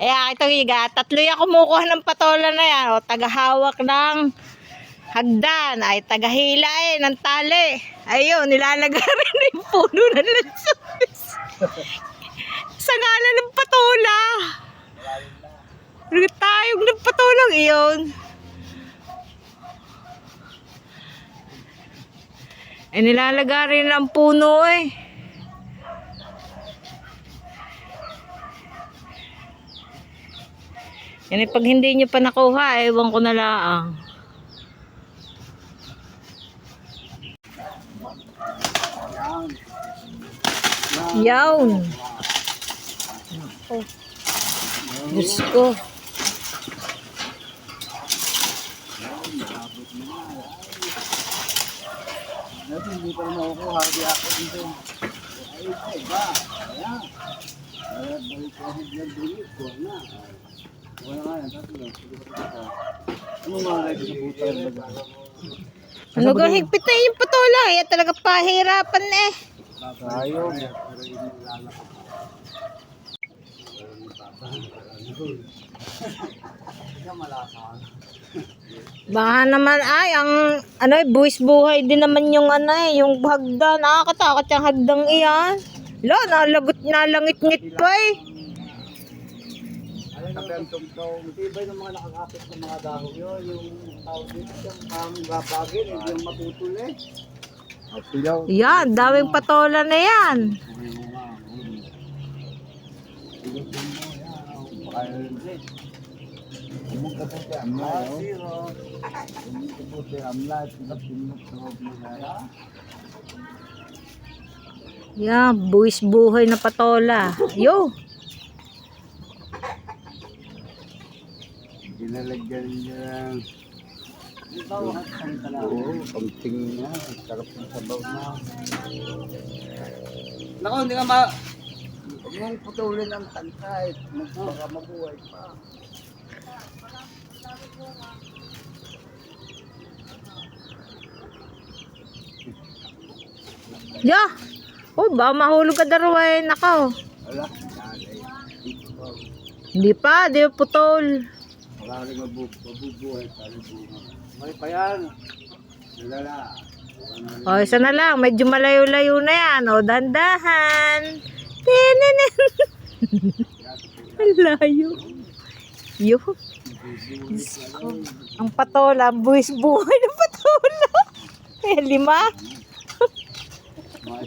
Ayan, ito higa. Tatlo yung kumukuha ng patola na yan. O, tagahawak ng hagdan. Ay, tagahila ng tali. Ayun, nilalagay rin yung puno ng lansones. Sa ngalan ng patola. Tayong ng patolang iyon. Nilalagay rin ang puno Yan pag hindi nyo pa nakuha, ewan ko na lang. Yawn. Oh. Diyos ko. Hindi pa rin makukuha. Hindi ako dito. Ay, ba? Ayan. Balik ko ang dulit ko na. Wala nga yan. Ano mga lagi sa puta? Ano ga higpit na yung patola? Yan talaga pahirapan Ayaw. Baka naman ang buwis buhay din naman yung yung hagdan. Nakakatakot yung hagdang iyan. Nalagot na langit-ngit pa Tapi ang tungtong, matibay ng mga nakakapit ng mga dahon yun, yung tawag dito siyang gapagin, yung maputol Pilaw. Yan, daming patola na yan. Yan, buwis buhay na patola. Yo! Ginalagyan niya kamting niya, sarap ng sabaw na. Naku, hindi ka huwag mong putulin ang tangkay, baka mabuhay pa. Ya! Oh, baka mahulog ka darway. Nakaw. Wala, Hindi pa, di putol. wala rin mabubuhay pa rin bunga. May pa yan. Lala. O, isa na lang. Medyo malayo-layo na yan. O, dandahan. Tininin. Layo. Yo. Ang patola. Ang buwis buhay ng patola. 5. Mais